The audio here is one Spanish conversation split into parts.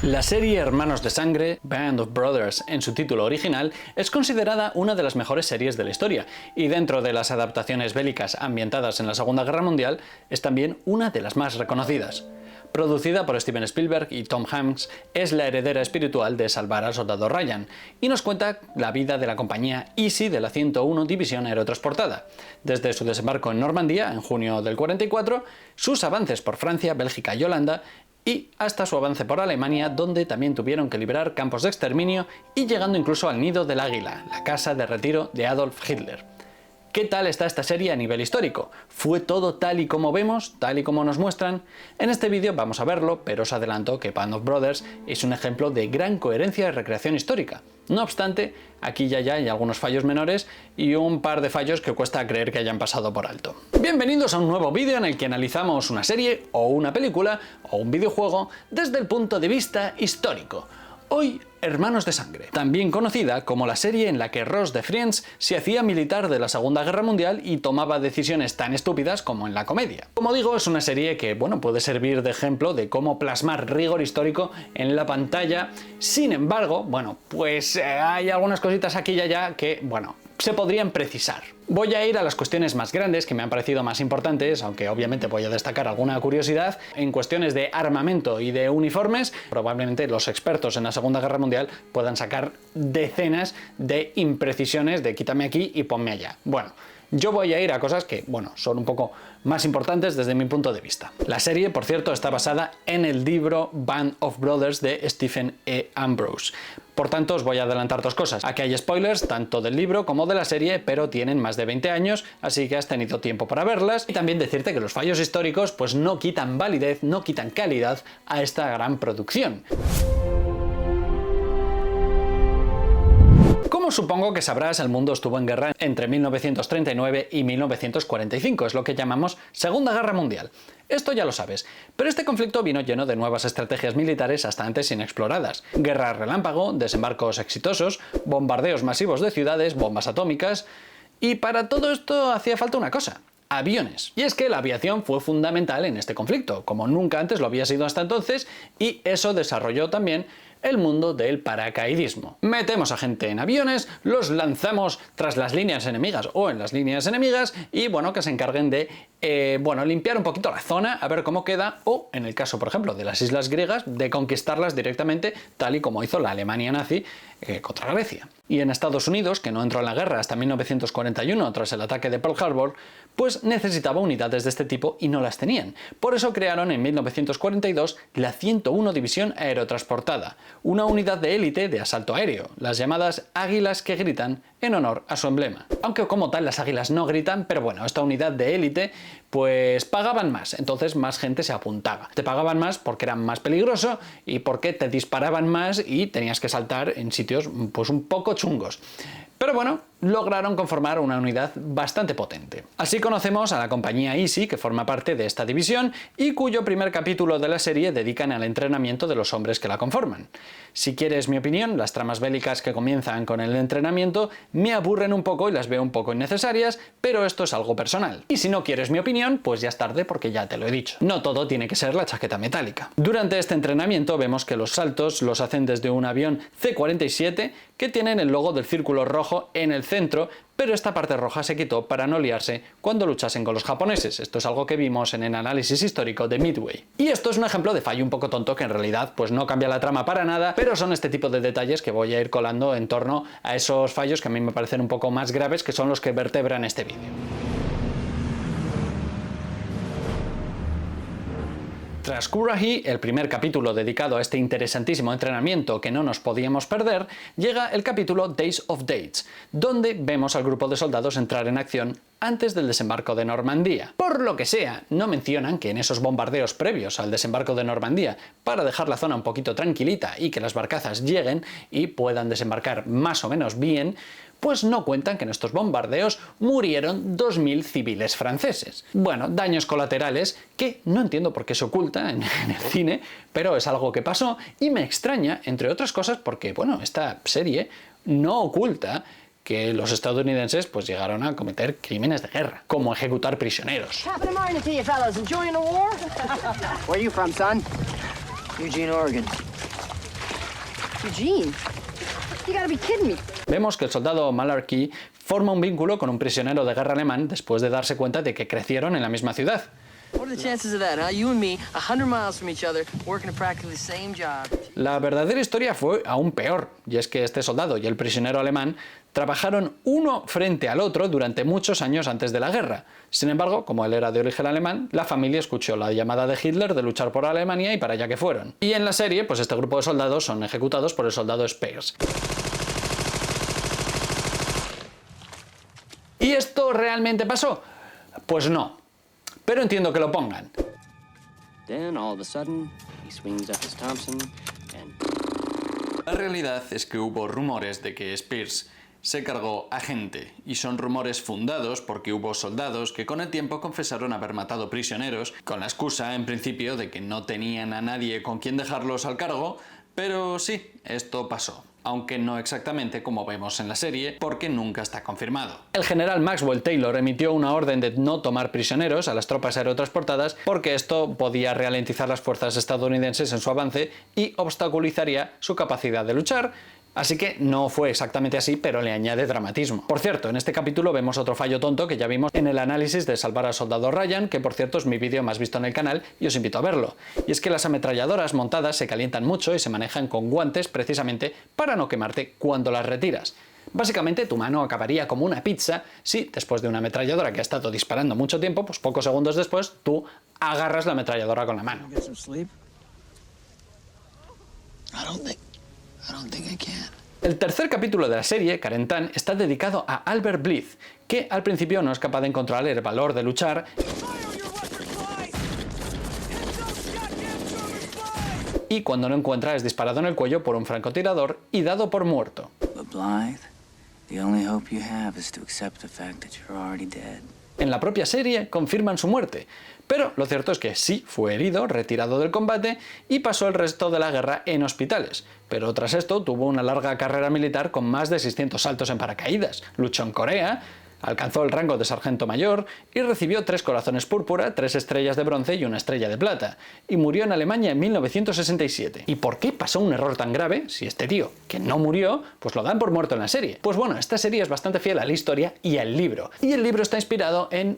La serie Hermanos de Sangre, Band of Brothers en su título original, es considerada una de las mejores series de la historia, y dentro de las adaptaciones bélicas ambientadas en la Segunda Guerra Mundial, es también una de las más reconocidas. Producida por Steven Spielberg y Tom Hanks, es la heredera espiritual de Salvar al Soldado Ryan, y nos cuenta la vida de la compañía Easy de la 101 División Aerotransportada, desde su desembarco en Normandía en junio del 44, sus avances por Francia, Bélgica y Holanda, y hasta su avance por Alemania, donde también tuvieron que liberar campos de exterminio y llegando incluso al Nido del Águila, la casa de retiro de Adolf Hitler. ¿Qué tal está esta serie a nivel histórico? ¿Fue todo tal y como vemos, tal y como nos muestran? En este vídeo vamos a verlo, pero os adelanto que Band of Brothers es un ejemplo de gran coherencia y recreación histórica. No obstante, aquí ya hay algunos fallos menores y un par de fallos que cuesta creer que hayan pasado por alto. Bienvenidos a un nuevo vídeo en el que analizamos una serie o una película o un videojuego desde el punto de vista histórico. Hoy, Hermanos de Sangre, también conocida como la serie en la que Ross de Friends se hacía militar de la Segunda Guerra Mundial y tomaba decisiones tan estúpidas como en la comedia. Como digo, es una serie que, puede servir de ejemplo de cómo plasmar rigor histórico en la pantalla. Sin embargo, hay algunas cositas aquí y allá que, se podrían precisar. Voy a ir a las cuestiones más grandes que me han parecido más importantes, aunque obviamente voy a destacar alguna curiosidad. En cuestiones de armamento y de uniformes, probablemente los expertos en la Segunda Guerra Mundial puedan sacar decenas de imprecisiones de quítame aquí y ponme allá. Yo voy a ir a cosas que, son un poco más importantes desde mi punto de vista. La serie, por cierto, está basada en el libro Band of Brothers de Stephen E. Ambrose. Por tanto, os voy a adelantar dos cosas. Aquí hay spoilers, tanto del libro como de la serie, pero tienen más de 20 años, así que has tenido tiempo para verlas. Y también decirte que los fallos históricos no quitan validez, no quitan calidad a esta gran producción. Como supongo que sabrás, el mundo estuvo en guerra entre 1939 y 1945, es lo que llamamos Segunda Guerra Mundial. Esto ya lo sabes, pero este conflicto vino lleno de nuevas estrategias militares hasta antes inexploradas. Guerra relámpago, desembarcos exitosos, bombardeos masivos de ciudades, bombas atómicas. Y para todo esto hacía falta una cosa: aviones. Y es que la aviación fue fundamental en este conflicto, como nunca antes lo había sido hasta entonces, y eso desarrolló también el mundo del paracaidismo. Metemos a gente en aviones, los lanzamos tras las líneas enemigas o en las líneas enemigas y que se encarguen de limpiar un poquito la zona, a ver cómo queda, o en el caso, por ejemplo, de las islas griegas, de conquistarlas directamente, tal y como hizo la Alemania nazi contra Grecia. Y en Estados Unidos, que no entró en la guerra hasta 1941 tras el ataque de Pearl Harbor, pues necesitaba unidades de este tipo y no las tenían. Por eso crearon en 1942 la 101 División Aerotransportada, una unidad de élite de asalto aéreo, las llamadas Águilas que gritan, en honor a su emblema. Aunque como tal las águilas no gritan, pero esta unidad de élite pues pagaban más, entonces más gente se apuntaba. Te pagaban más porque era más peligroso y porque te disparaban más y tenías que saltar en sitios pues un poco chungos. Pero lograron conformar una unidad bastante potente. Así conocemos a la compañía Easy, que forma parte de esta división y cuyo primer capítulo de la serie dedican al entrenamiento de los hombres que la conforman. Si quieres mi opinión, las tramas bélicas que comienzan con el entrenamiento me aburren un poco y las veo un poco innecesarias, pero esto es algo personal. Y si no quieres mi opinión, pues ya es tarde porque ya te lo he dicho. No todo tiene que ser la chaqueta metálica. Durante este entrenamiento vemos que los saltos los hacen desde un avión C-47 que tienen el logo del círculo rojo en el centro, pero esta parte roja se quitó para no liarse cuando luchasen con los japoneses. Esto es algo que vimos en el análisis histórico de Midway. Y esto es un ejemplo de fallo un poco tonto que en realidad no cambia la trama para nada, pero son este tipo de detalles que voy a ir colando en torno a esos fallos que a mí me parecen un poco más graves, que son los que vertebran este vídeo. Tras Currahee, el primer capítulo dedicado a este interesantísimo entrenamiento que no nos podíamos perder, llega el capítulo Days of Dates, donde vemos al grupo de soldados entrar en acción antes del desembarco de Normandía. Por lo que sea, no mencionan que en esos bombardeos previos al desembarco de Normandía, para dejar la zona un poquito tranquilita y que las barcazas lleguen y puedan desembarcar más o menos bien, pues no cuentan que en estos bombardeos murieron 2000 civiles franceses. Daños colaterales que no entiendo por qué se oculta en el cine, pero es algo que pasó y me extraña, entre otras cosas, porque esta serie no oculta que los estadounidenses pues llegaron a cometer crímenes de guerra, como ejecutar prisioneros. Where you from, son? Eugene, Oregon. Eugene, you gotta be kidding me. Vemos que el soldado Malarkey forma un vínculo con un prisionero de guerra alemán después de darse cuenta de que crecieron en la misma ciudad. What are the chances of that, huh? You and me, 100 miles from each other, working at practically the same job. La verdadera historia fue aún peor, y es que este soldado y el prisionero alemán trabajaron uno frente al otro durante muchos años antes de la guerra. Sin embargo, como él era de origen alemán, la familia escuchó la llamada de Hitler de luchar por Alemania y para allá que fueron. Y en la serie, pues este grupo de soldados son ejecutados por el soldado Spears. ¿Y esto realmente pasó? Pues no. Pero entiendo que lo pongan. Then, all of a sudden, he swings up his Thompson and... La realidad es que hubo rumores de que Spears se cargó a gente, y son rumores fundados porque hubo soldados que con el tiempo confesaron haber matado prisioneros, con la excusa, en principio, de que no tenían a nadie con quien dejarlos al cargo, pero sí, esto pasó. Aunque no exactamente como vemos en la serie, porque nunca está confirmado. El general Maxwell Taylor emitió una orden de no tomar prisioneros a las tropas aerotransportadas porque esto podía ralentizar las fuerzas estadounidenses en su avance y obstaculizaría su capacidad de luchar. Así que no fue exactamente así, pero le añade dramatismo. Por cierto, en este capítulo vemos otro fallo tonto que ya vimos en el análisis de Salvar al Soldado Ryan, que por cierto es mi vídeo más visto en el canal y os invito a verlo. Y es que las ametralladoras montadas se calientan mucho y se manejan con guantes precisamente para no quemarte cuando las retiras. Básicamente tu mano acabaría como una pizza si, después de una ametralladora que ha estado disparando mucho tiempo, pues pocos segundos después, tú agarras la ametralladora con la mano. El tercer capítulo de la serie, Carentan, está dedicado a Albert Blythe, que al principio no es capaz de encontrar el valor de luchar y cuando no encuentra es disparado en el cuello por un francotirador y dado por muerto. But Blythe, the only hope you have is to accept the fact that you're already dead. En la propia serie confirman su muerte, pero lo cierto es que sí fue herido, retirado del combate y pasó el resto de la guerra en hospitales. Pero tras esto tuvo una larga carrera militar con más de 600 saltos en paracaídas, luchó en Corea, alcanzó el rango de sargento mayor y recibió 3 corazones púrpura, 3 estrellas de bronce y una estrella de plata, y murió en Alemania en 1967. ¿Y por qué pasó un error tan grave si este tío, que no murió, pues lo dan por muerto en la serie? Pues bueno, esta serie es bastante fiel a la historia y al libro, y el libro está inspirado en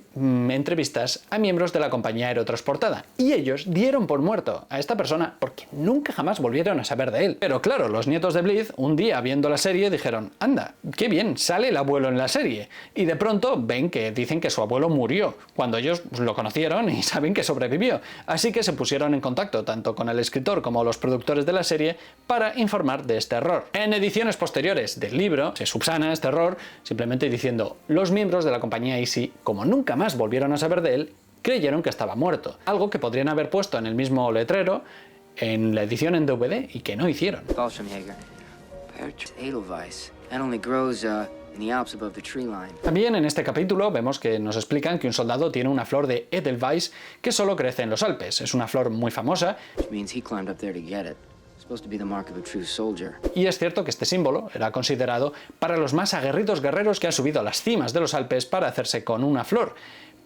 entrevistas a miembros de la compañía aerotransportada, y ellos dieron por muerto a esta persona porque nunca jamás volvieron a saber de él. Pero claro, los nietos de Blythe, un día viendo la serie, dijeron, anda, qué bien, sale el abuelo en la serie, y de pronto ven que dicen que su abuelo murió, cuando ellos lo conocieron y saben que sobrevivió. Así que se pusieron en contacto tanto con el escritor como los productores de la serie para informar de este error. En ediciones posteriores del libro se subsana este error simplemente diciendo: los miembros de la compañía Easy, como nunca más volvieron a saber de él, creyeron que estaba muerto, algo que podrían haber puesto en el mismo letrero en la edición en DVD y que no hicieron. Edelweiss. That only grows in the Alps above the tree line. También en este capítulo vemos que nos explican que un soldado tiene una flor de Edelweiss que solo crece en los Alpes. Es una flor muy famosa. Which means he climbed up there to get it. It's supposed to be the mark of a true soldier. Y es cierto que este símbolo era considerado para los más aguerridos guerreros que han subido a las cimas de los Alpes para hacerse con una flor.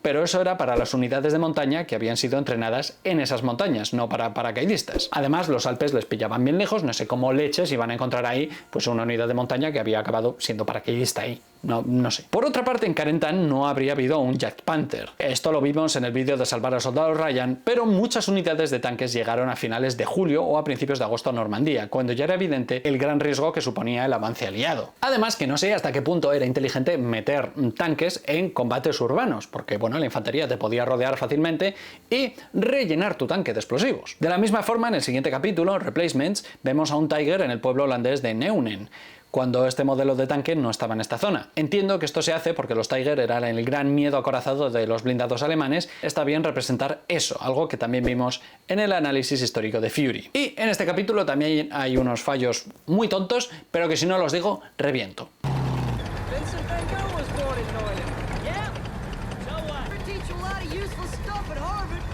Pero eso era para las unidades de montaña que habían sido entrenadas en esas montañas, no para paracaidistas. Además, los Alpes les pillaban bien lejos, no sé cómo leches iban a encontrar ahí pues una unidad de montaña que había acabado siendo paracaidista ahí. No sé. Por otra parte, en Carentan no habría habido un Jagd Panther. Esto lo vimos en el vídeo de Salvar al Soldado Ryan, pero muchas unidades de tanques llegaron a finales de julio o a principios de agosto a Normandía, cuando ya era evidente el gran riesgo que suponía el avance aliado. Además, que no sé hasta qué punto era inteligente meter tanques en combates urbanos, porque bueno, la infantería te podía rodear fácilmente y rellenar tu tanque de explosivos. De la misma forma, en el siguiente capítulo, Replacements, vemos a un Tiger en el pueblo holandés de Neunen, cuando este modelo de tanque no estaba en esta zona. Entiendo que esto se hace porque los Tiger eran el gran miedo acorazado de los blindados alemanes. Está bien representar eso, algo que también vimos en el análisis histórico de Fury. Y en este capítulo también hay unos fallos muy tontos, pero que si no los digo, reviento.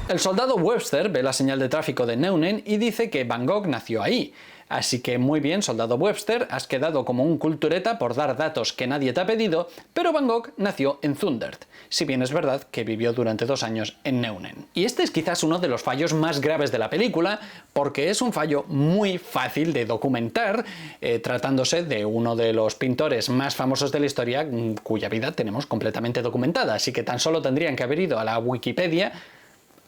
El soldado Webster ve la señal de tráfico de Neunen y dice que Van Gogh nació ahí. Así que muy bien, soldado Webster, has quedado como un cultureta por dar datos que nadie te ha pedido, pero Van Gogh nació en Zundert, si bien es verdad que vivió durante 2 años en Neunen. Y este es quizás uno de los fallos más graves de la película, porque es un fallo muy fácil de documentar, tratándose de uno de los pintores más famosos de la historia, cuya vida tenemos completamente documentada, así que tan solo tendrían que haber ido a la Wikipedia,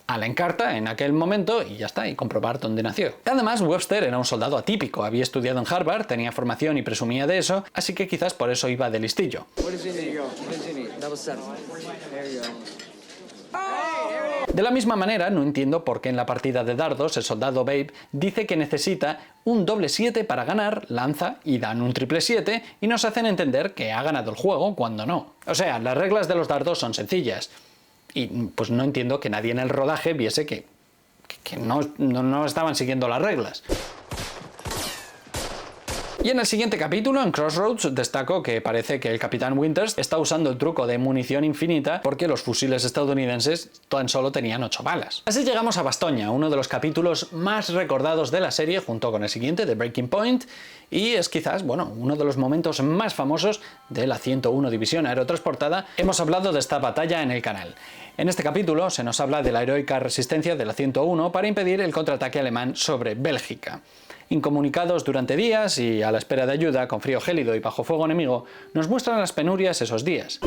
a la Encarta en aquel momento y ya está, y comprobar dónde nació. Además, Webster era un soldado atípico, había estudiado en Harvard, tenía formación y presumía de eso, así que quizás por eso iba de listillo. De la misma manera, no entiendo por qué en la partida de dardos el soldado Babe dice que necesita un doble 7 para ganar, lanza y dan un triple 7 y nos hacen entender que ha ganado el juego cuando no. O sea, las reglas de los dardos son sencillas. Y pues no entiendo que nadie en el rodaje viese que no estaban siguiendo las reglas. Y en el siguiente capítulo, en Crossroads, destaco que parece que el Capitán Winters está usando el truco de munición infinita porque los fusiles estadounidenses tan solo tenían 8 balas. Así llegamos a Bastoña, uno de los capítulos más recordados de la serie junto con el siguiente, de Breaking Point, y es quizás, bueno, uno de los momentos más famosos de la 101 División Aerotransportada. Hemos hablado de esta batalla en el canal. En este capítulo se nos habla de la heroica resistencia de la 101 para impedir el contraataque alemán sobre Bélgica. Incomunicados durante días y a la espera de ayuda, con frío gélido y bajo fuego enemigo, nos muestran las penurias esos días.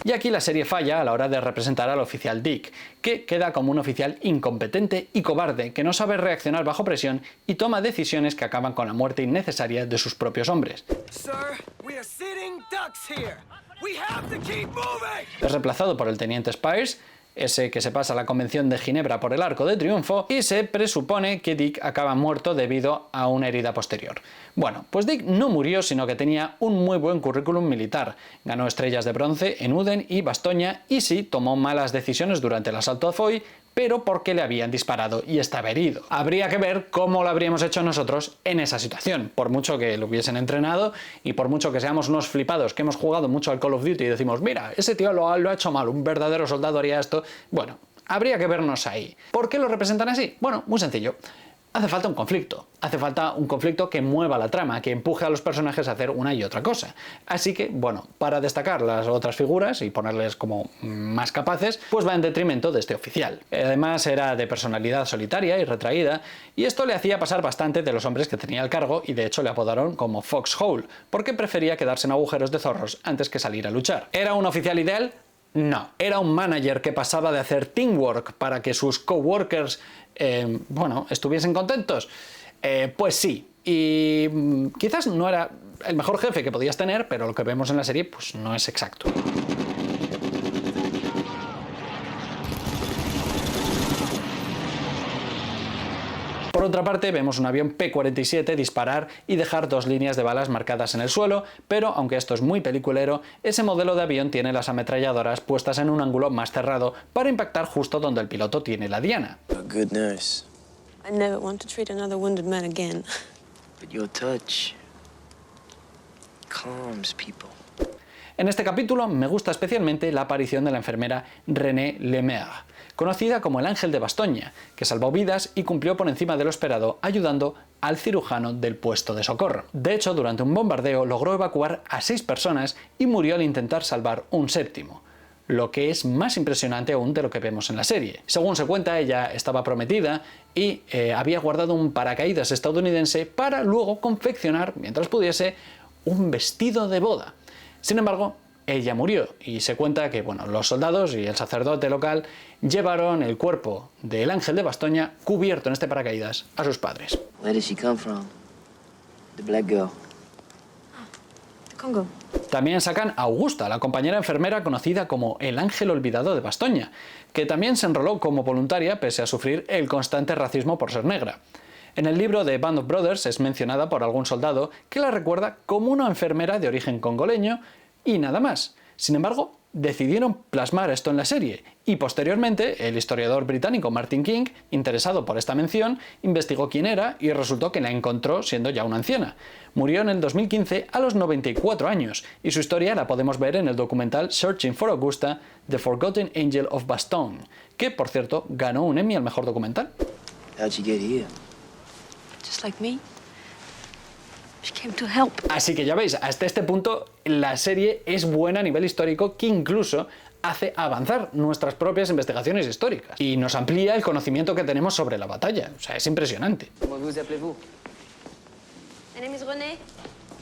Y aquí la serie falla a la hora de representar al oficial Dick, que queda como un oficial incompetente y cobarde que no sabe reaccionar bajo presión y toma decisiones que acaban con la muerte innecesaria de sus propios hombres. Es reemplazado por el teniente Spires, ese que se pasa la Convención de Ginebra por el Arco de Triunfo, y se presupone que Dick acaba muerto debido a una herida posterior. Bueno, pues Dick no murió, sino que tenía un muy buen currículum militar. Ganó estrellas de bronce en Uden y Bastoña, y sí, tomó malas decisiones durante el asalto a Foy, pero porque le habían disparado y estaba herido. Habría que ver cómo lo habríamos hecho nosotros en esa situación, por mucho que lo hubiesen entrenado y por mucho que seamos unos flipados que hemos jugado mucho al Call of Duty y decimos, mira, ese tío lo ha hecho mal, un verdadero soldado haría esto. Bueno, habría que vernos ahí. ¿Por qué lo representan así? Bueno, muy sencillo. Hace falta un conflicto. Hace falta un conflicto que mueva la trama, que empuje a los personajes a hacer una y otra cosa. Así que, bueno, para destacar las otras figuras y ponerles como más capaces, pues va en detrimento de este oficial. Además era de personalidad solitaria y retraída, y esto le hacía pasar bastante de los hombres que tenía al cargo, y de hecho le apodaron como Foxhole, porque prefería quedarse en agujeros de zorros antes que salir a luchar. ¿Era un oficial ideal? No, era un manager que pasaba de hacer teamwork para que sus coworkers, estuviesen contentos. Pues sí, y quizás no era el mejor jefe que podías tener, pero lo que vemos en la serie pues no es exacto. Por otra parte, vemos un avión P-47 disparar y dejar 2 líneas de balas marcadas en el suelo, pero aunque esto es muy peliculero, ese modelo de avión tiene las ametralladoras puestas en un ángulo más cerrado para impactar justo donde el piloto tiene la diana. A good nurse. I never want to treat another wounded man again. But your touch calms people. En este capítulo me gusta especialmente la aparición de la enfermera René Lemaire, conocida como el Ángel de Bastoña, que salvó vidas y cumplió por encima de lo esperado ayudando al cirujano del puesto de socorro. De hecho, durante un bombardeo logró evacuar a 6 personas y murió al intentar salvar un 7º, lo que es más impresionante aún de lo que vemos en la serie. Según se cuenta, ella estaba prometida y había guardado un paracaídas estadounidense para luego confeccionar, mientras pudiese, un vestido de boda. Sin embargo, ella murió y se cuenta que los soldados y el sacerdote local llevaron el cuerpo del Ángel de Bastoña cubierto en este paracaídas a sus padres. Where did she come from? The black girl. Congo. También sacan a Augusta, la compañera enfermera conocida como el Ángel Olvidado de Bastoña, que también se enroló como voluntaria pese a sufrir el constante racismo por ser negra. En el libro de Band of Brothers es mencionada por algún soldado que la recuerda como una enfermera de origen congoleño y nada más. Sin embargo, decidieron plasmar esto en la serie y posteriormente el historiador británico Martin King, interesado por esta mención, investigó quién era y resultó que la encontró siendo ya una anciana. Murió en el 2015 a los 94 años y su historia la podemos ver en el documental Searching for Augusta, The Forgotten Angel of Bastogne, que por cierto ganó un Emmy al mejor documental. How'd you get here? Just like me. She came to help. Así que ya veis, hasta este punto la serie es buena a nivel histórico, que incluso hace avanzar nuestras propias investigaciones históricas y nos amplía el conocimiento que tenemos sobre la batalla. O sea, es impresionante. Comment vous appelez-vous? My name is Renee.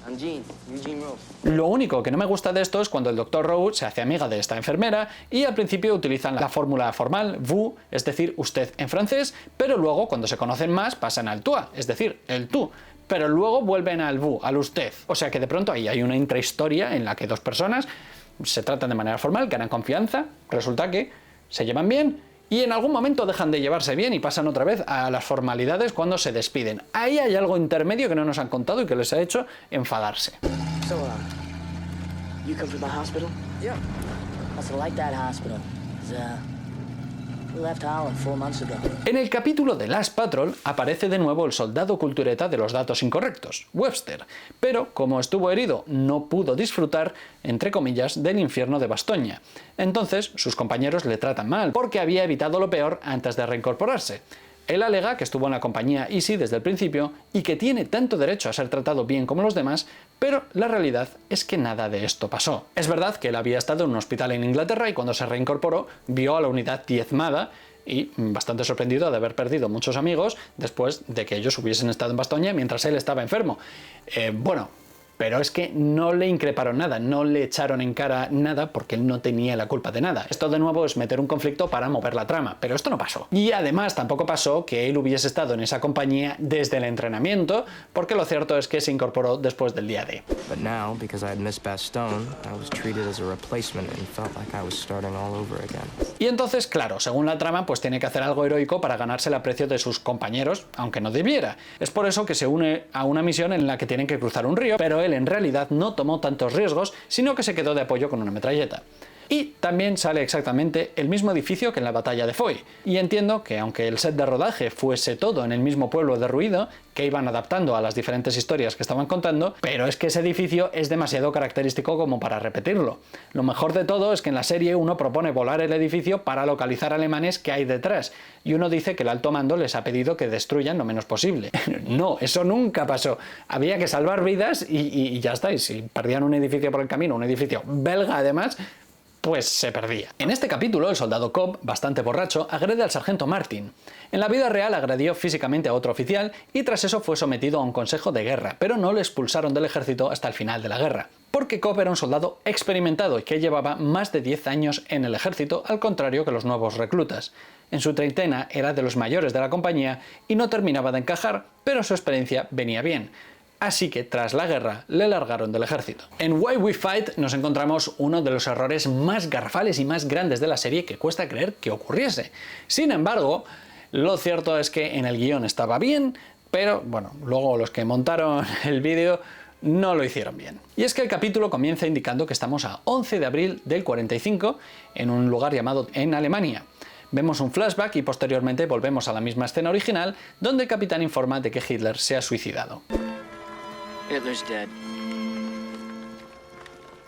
I'm Gene, Eugene Rose. Lo único que no me gusta de esto es cuando el Dr. Rose se hace amiga de esta enfermera y al principio utilizan la fórmula formal, vous, es decir, usted en francés, pero luego cuando se conocen más pasan al toi, es decir, el tú. Pero luego vuelven al vous, al usted. O sea que de pronto ahí hay una intrahistoria en la que dos personas se tratan de manera formal, ganan confianza, resulta que se llevan bien y en algún momento dejan de llevarse bien y pasan otra vez a las formalidades cuando se despiden. Ahí hay algo intermedio que no nos han contado y que les ha hecho enfadarse. So, you come from the hospital? Yeah. Must have liked that hospital. 'Cause, we left Holland 4 months ago. En el capítulo de Last Patrol aparece de nuevo el soldado cultureta de los datos incorrectos, Webster, pero como estuvo herido no pudo disfrutar, entre comillas, del infierno de Bastogne. Entonces sus compañeros le tratan mal, porque había evitado lo peor antes de reincorporarse. Él alega que estuvo en la compañía Easy desde el principio y que tiene tanto derecho a ser tratado bien como los demás, pero la realidad es que nada de esto pasó. Es verdad que él había estado en un hospital en Inglaterra y cuando se reincorporó vio a la unidad diezmada y bastante sorprendido de haber perdido muchos amigos después de que ellos hubiesen estado en Bastogne mientras él estaba enfermo. Pero es que no le increparon nada, no le echaron en cara nada porque él no tenía la culpa de nada. Esto de nuevo es meter un conflicto para mover la trama, pero esto no pasó. Y además tampoco pasó que él hubiese estado en esa compañía desde el entrenamiento, porque lo cierto es que se incorporó después del día D. But now, because I had missed Bastogne, I was treated as a replacement and felt like I was starting all over again. Y entonces, claro, según la trama, pues tiene que hacer algo heroico para ganarse el aprecio de sus compañeros, aunque no debiera. Es por eso que se une a una misión en la que tienen que cruzar un río, pero él en realidad no tomó tantos riesgos, sino que se quedó de apoyo con una metralleta. Y también sale exactamente el mismo edificio que en la batalla de Foy. Y entiendo que aunque el set de rodaje fuese todo en el mismo pueblo derruido, que iban adaptando a las diferentes historias que estaban contando, pero es que ese edificio es demasiado característico como para repetirlo. Lo mejor de todo es que en la serie uno propone volar el edificio para localizar alemanes que hay detrás, y uno dice que el alto mando les ha pedido que destruyan lo menos posible. No, eso nunca pasó. Había que salvar vidas y ya está. Y si perdían un edificio por el camino, un edificio belga además, pues se perdía. En este capítulo, el soldado Cobb, bastante borracho, agrede al sargento Martin. En la vida real agredió físicamente a otro oficial y tras eso fue sometido a un consejo de guerra, pero no le expulsaron del ejército hasta el final de la guerra. Porque Cobb era un soldado experimentado y que llevaba más de 10 años en el ejército, al contrario que los nuevos reclutas. En su treintena era de los mayores de la compañía y no terminaba de encajar, pero su experiencia venía bien. Así que tras la guerra le largaron del ejército. En Why We Fight nos encontramos uno de los errores más garrafales y más grandes de la serie que cuesta creer que ocurriese. Sin embargo, lo cierto es que en el guión estaba bien, pero bueno, luego los que montaron el vídeo no lo hicieron bien. Y es que el capítulo comienza indicando que estamos a 11 de abril del 45 en un lugar llamado en Alemania. Vemos un flashback y posteriormente volvemos a la misma escena original donde el capitán informa de que Hitler se ha suicidado. Hitler's dead.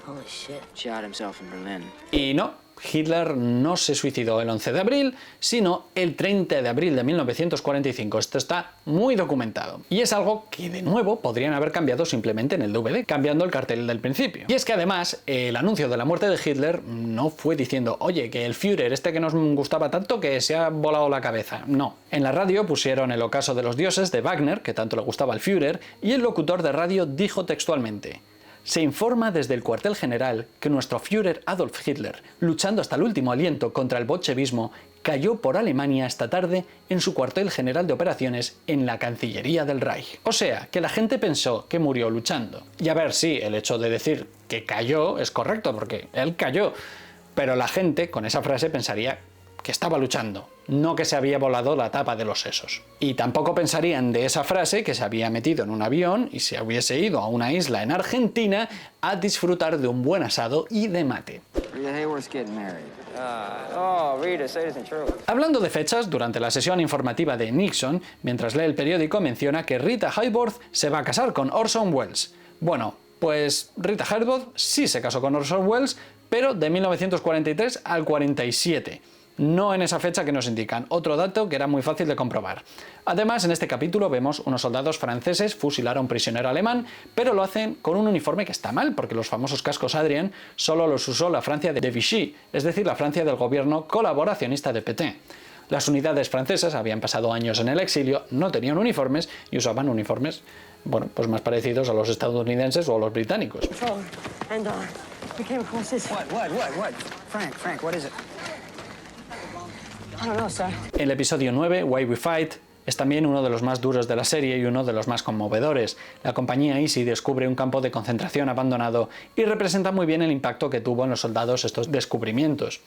Holy shit. Shot himself in Berlin. Y no, Hitler no se suicidó el 11 de abril, sino el 30 de abril de 1945. Esto está muy documentado. Y es algo que, de nuevo, podrían haber cambiado simplemente en el DVD, cambiando el cartel del principio. Y es que además, el anuncio de la muerte de Hitler no fue diciendo, oye, que el Führer, este que nos gustaba tanto, que se ha volado la cabeza. No. En la radio pusieron El ocaso de los dioses de Wagner, que tanto le gustaba al Führer, y el locutor de radio dijo textualmente: se informa desde el cuartel general que nuestro Führer Adolf Hitler, luchando hasta el último aliento contra el bolchevismo, cayó por Alemania esta tarde en su cuartel general de operaciones en la Cancillería del Reich. O sea, que la gente pensó que murió luchando. Y a ver, sí, el hecho de decir que cayó es correcto, porque él cayó, pero la gente con esa frase pensaría que estaba luchando, no que se había volado la tapa de los sesos. Y tampoco pensarían de esa frase que se había metido en un avión y se hubiese ido a una isla en Argentina a disfrutar de un buen asado y de mate. Rita Hayworth's getting married. Oh, Rita, say this isn't true. Hablando de fechas, durante la sesión informativa de Nixon, mientras lee el periódico, menciona que Rita Hayworth se va a casar con Orson Welles. Bueno, pues Rita Hayworth sí se casó con Orson Welles, pero de 1943 al 47. No en esa fecha que nos indican, otro dato que era muy fácil de comprobar. Además, en este capítulo vemos unos soldados franceses fusilar a un prisionero alemán, pero lo hacen con un uniforme que está mal, porque los famosos cascos Adrien solo los usó la Francia de Vichy, es decir, la Francia del gobierno colaboracionista de Pétain. Las unidades francesas habían pasado años en el exilio, no tenían uniformes y usaban uniformes, bueno, pues más parecidos a los estadounidenses o a los británicos. And, we came across this. What? Frank, what is it? I don't know, sir. El episodio 9, Why We Fight, es también uno de los más duros de la serie y uno de los más conmovedores. La compañía Easy descubre un campo de concentración abandonado y representa muy bien el impacto que tuvo en los soldados estos descubrimientos.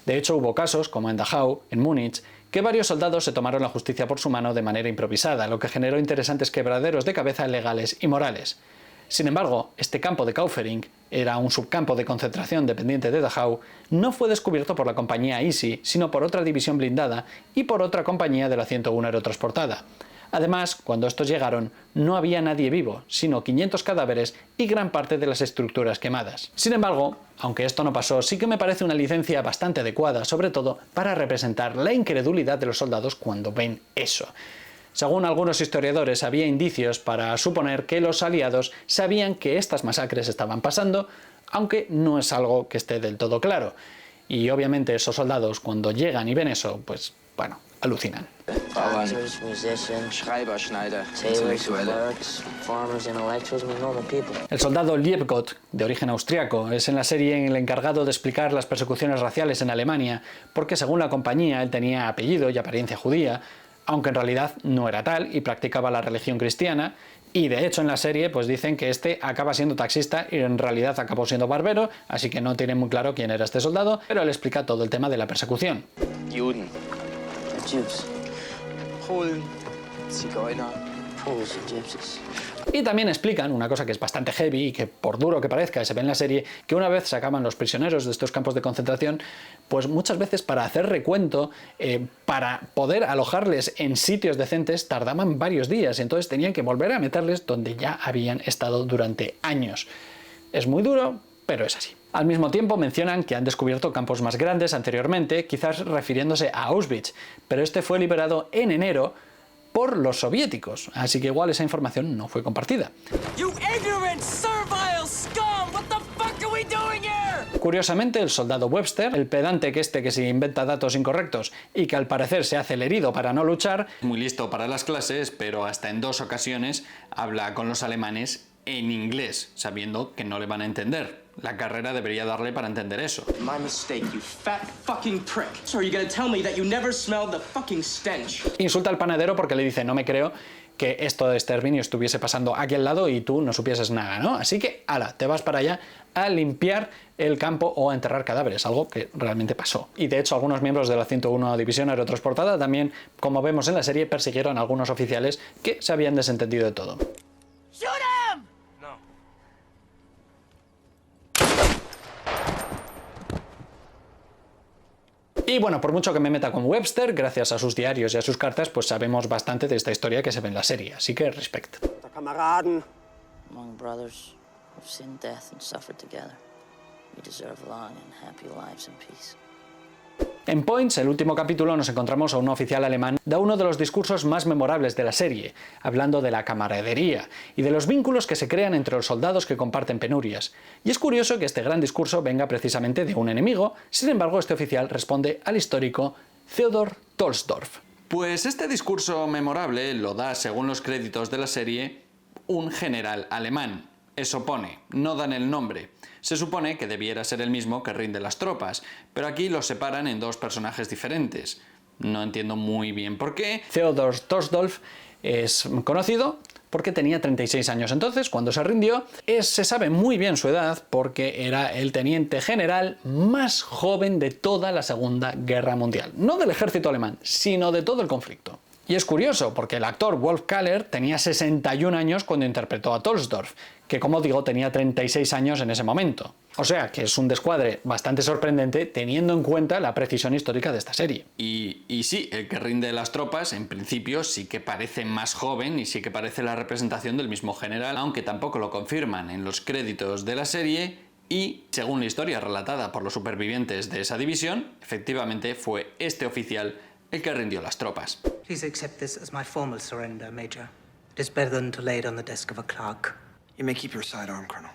De hecho, hubo casos, como en Dachau, en Múnich, que varios soldados se tomaron la justicia por su mano de manera improvisada, lo que generó interesantes quebraderos de cabeza legales y morales. Sin embargo, este campo de Kaufering, era un subcampo de concentración dependiente de Dachau, no fue descubierto por la compañía Easy, sino por otra división blindada y por otra compañía de la 101 Aerotransportada. Además, cuando estos llegaron, no había nadie vivo, sino 500 cadáveres y gran parte de las estructuras quemadas. Sin embargo, aunque esto no pasó, sí que me parece una licencia bastante adecuada, sobre todo para representar la incredulidad de los soldados cuando ven eso. Según algunos historiadores, había indicios para suponer que los aliados sabían que estas masacres estaban pasando, aunque no es algo que esté del todo claro. Y obviamente esos soldados, cuando llegan y ven eso, pues, bueno, alucinan. Doctors, musicians, Schreiber, Schneider, tailors, Intellektuelle. clerks, farmers, intellectuals, I mean, normal people. El soldado Liebgott, de origen austriaco, es en la serie el encargado de explicar las persecuciones raciales en Alemania, porque según la compañía él tenía apellido y apariencia judía, aunque en realidad no era tal y practicaba la religión cristiana, y de hecho en la serie pues dicen que este acaba siendo taxista y en realidad acabó siendo barbero, así que no tienen muy claro quién era este soldado, pero él explica todo el tema de la persecución. Juden, The Jews, Polen, Zigeuner. Poles and gypsies. Y también explican una cosa que es bastante heavy y que por duro que parezca se ve en la serie, que una vez sacaban los prisioneros de estos campos de concentración, pues muchas veces para hacer recuento, para poder alojarles en sitios decentes, tardaban varios días y entonces tenían que volver a meterles donde ya habían estado durante años. Es muy duro, pero es así. Al mismo tiempo mencionan que han descubierto campos más grandes anteriormente, quizás refiriéndose a Auschwitz, pero este fue liberado en enero por los soviéticos, así que igual esa información no fue compartida. You ignorant, servile scum! What the fuck are we doing here? Curiosamente, el soldado Webster, el pedante que se inventa datos incorrectos y que al parecer se hace el herido para no luchar, Muy listo para las clases, pero hasta en 2 ocasiones habla con los alemanes en inglés, sabiendo que no le van a entender. La carrera debería darle para entender eso. My mistake, you fat fucking prick. So are you gonna tell me that you never smelled the fucking stench? insulta al panadero porque le dice: no me creo que esto de exterminio estuviese pasando aquí al lado y tú no supieses nada, ¿no? Así que, ala, te vas para allá a limpiar el campo o a enterrar cadáveres, algo que realmente pasó. Y de hecho algunos miembros de la 101 División Aerotransportada también, como vemos en la serie, persiguieron a algunos oficiales que se habían desentendido de todo. Shoot him! Y bueno, por mucho que me meta con Webster, gracias a sus diarios y a sus cartas, pues sabemos bastante de esta historia que se ve en la serie, así que respect. Among brothers who've sinned death and suffered together, we deserve long and happy lives in peace. En Points, el último capítulo, nos encontramos a un oficial alemán da uno de los discursos más memorables de la serie, hablando de la camaradería y de los vínculos que se crean entre los soldados que comparten penurias. Y es curioso que este gran discurso venga precisamente de un enemigo, sin embargo este oficial responde al histórico Theodor Tolsdorf. Pues este discurso memorable lo da, según los créditos de la serie, un general alemán. Eso pone, no dan el nombre. Se supone que debiera ser el mismo que rinde las tropas, pero aquí los separan en 2 personajes diferentes. No entiendo muy bien por qué. Theodor Tolsdorf es conocido porque tenía 36 años entonces, cuando se rindió. Se sabe muy bien su edad porque era el teniente general más joven de toda la Segunda Guerra Mundial. No del ejército alemán, sino de todo el conflicto. Y es curioso, porque el actor Wolf Kahler tenía 61 años cuando interpretó a Tolsdorf, que como digo tenía 36 años en ese momento. O sea que es un descuadre bastante sorprendente teniendo en cuenta la precisión histórica de esta serie. Y sí, el que rinde las tropas, en principio, sí que parece más joven y sí que parece la representación del mismo general, aunque tampoco lo confirman en los créditos de la serie. Y, según la historia relatada por los supervivientes de esa división, efectivamente fue este oficial el que rindió las tropas. Please accept this as my formal surrender, Major. It is better than to lay it on the desk of a clerk. You may keep your sidearm, Colonel.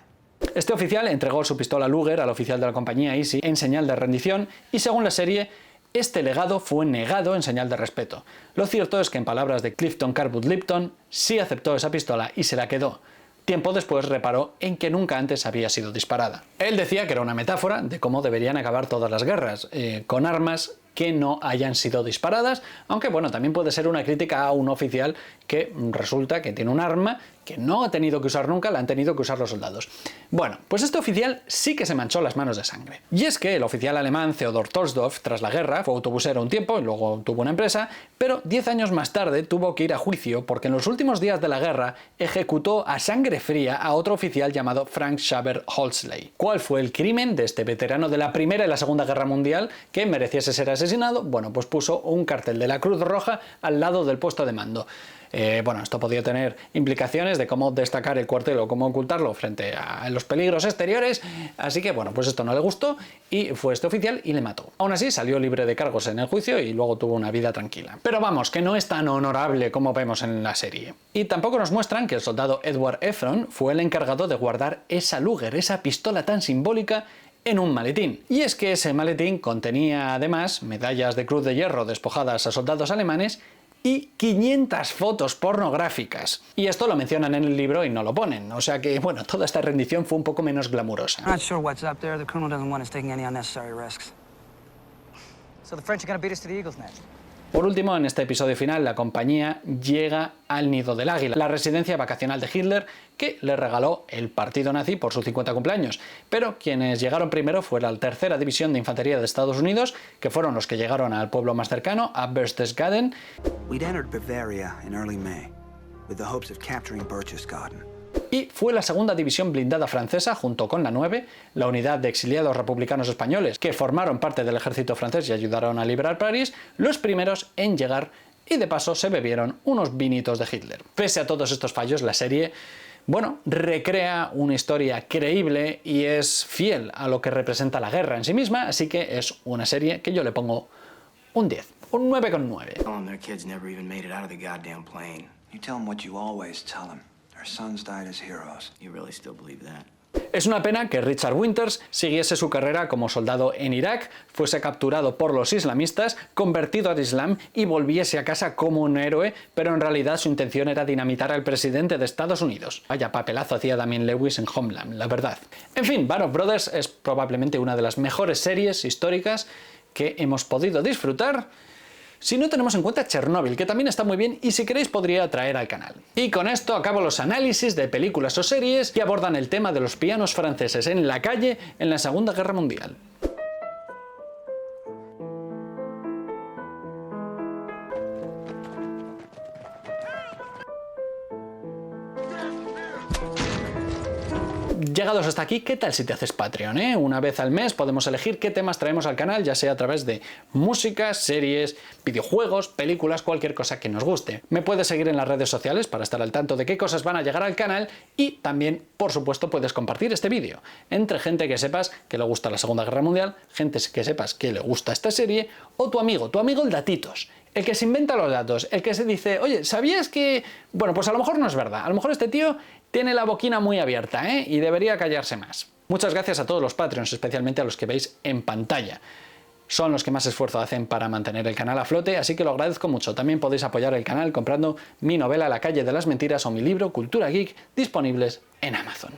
Este oficial entregó su pistola Luger al oficial de la compañía Easy en señal de rendición y, según la serie, este legado fue negado en señal de respeto. Lo cierto es que, en palabras de Clifton Carwood Lipton, sí aceptó esa pistola y se la quedó. Tiempo después reparó en que nunca antes había sido disparada. Él decía que era una metáfora de cómo deberían acabar todas las guerras, con armas que no hayan sido disparadas, aunque bueno, también puede ser una crítica a un oficial que resulta que tiene un arma que no ha tenido que usar nunca, la han tenido que usar los soldados. Bueno, pues este oficial sí que se manchó las manos de sangre. Y es que el oficial alemán Theodor Torsdorf, tras la guerra, fue autobusero un tiempo y luego tuvo una empresa, pero 10 años más tarde tuvo que ir a juicio porque en los últimos días de la guerra ejecutó a sangre fría a otro oficial llamado Frank Schaber Holzley. ¿Cuál fue el crimen de este veterano de la Primera y la Segunda Guerra Mundial que mereciese ser asesinado? Bueno, pues puso un cartel de la Cruz Roja al lado del puesto de mando. Bueno, esto podía tener implicaciones de cómo destacar el cuartel o cómo ocultarlo frente a los peligros exteriores, así que bueno, pues esto no le gustó y fue este oficial y le mató. Aún así salió libre de cargos en el juicio y luego tuvo una vida tranquila. Pero vamos, que no es tan honorable como vemos en la serie. Y tampoco nos muestran que el soldado Edward Efron fue el encargado de guardar esa Luger, esa pistola tan simbólica, en un maletín. Y es que ese maletín contenía además medallas de Cruz de Hierro despojadas a soldados alemanes y 500 fotos pornográficas. Y esto lo mencionan en el libro y no lo ponen, o sea que, bueno, toda esta rendición fue un poco menos glamurosa. Not sure what's up there. The colonel doesn't want us taking any unnecessary risks. So the French are gonna beat us to the Eagle's Nest. Por último, en este episodio final, la compañía llega al Nido del Águila, la residencia vacacional de Hitler que le regaló el partido nazi por sus 50 cumpleaños. Pero quienes llegaron primero fue la tercera división de infantería de Estados Unidos, que fueron los que llegaron al pueblo más cercano, a Berchtesgaden. We'd entered Bavaria in early May, with the hopes of capturing Berchtesgaden. Y fue la segunda división blindada francesa, junto con la 9, la unidad de exiliados republicanos españoles, que formaron parte del ejército francés y ayudaron a liberar París, los primeros en llegar y de paso se bebieron unos vinitos de Hitler. Pese a todos estos fallos, la serie, bueno, recrea una historia creíble y es fiel a lo que representa la guerra en sí misma, así que es una serie que yo le pongo un 10, un 9,9. Tell them their kids never even made it out of the goddamn plane. You tell them what you always tell them. Their sons died as heroes. You really still believe that? Es una pena que Richard Winters siguiese su carrera como soldado en Irak, fuese capturado por los islamistas, convertido al Islam y volviese a casa como un héroe, pero en realidad su intención era dinamitar al presidente de Estados Unidos. Vaya papelazo hacía Damien Lewis en Homeland, la verdad. En fin, Band of Brothers es probablemente una de las mejores series históricas que hemos podido disfrutar, si no tenemos en cuenta Chernobyl, que también está muy bien y si queréis podría traer al canal. Y con esto acabo los análisis de películas o series que abordan el tema de los pianos franceses en la calle en la Segunda Guerra Mundial. Llegados hasta aquí, ¿qué tal si te haces Patreon? Una vez al mes podemos elegir qué temas traemos al canal, ya sea a través de música, series, videojuegos, películas, cualquier cosa que nos guste. Me puedes seguir en las redes sociales para estar al tanto de qué cosas van a llegar al canal y también, por supuesto, puedes compartir este vídeo entre gente que sepas que le gusta la Segunda Guerra Mundial, gente que sepas que le gusta esta serie o tu amigo el Datitos. El que se inventa los datos, el que se dice, oye, ¿sabías que...? Bueno, pues a lo mejor no es verdad, a lo mejor este tío tiene la boquina muy abierta, y debería callarse más. Muchas gracias a todos los Patreons, especialmente a los que veis en pantalla. Son los que más esfuerzo hacen para mantener el canal a flote, así que lo agradezco mucho. También podéis apoyar el canal comprando mi novela La calle de las mentiras o mi libro Cultura Geek, disponibles en Amazon.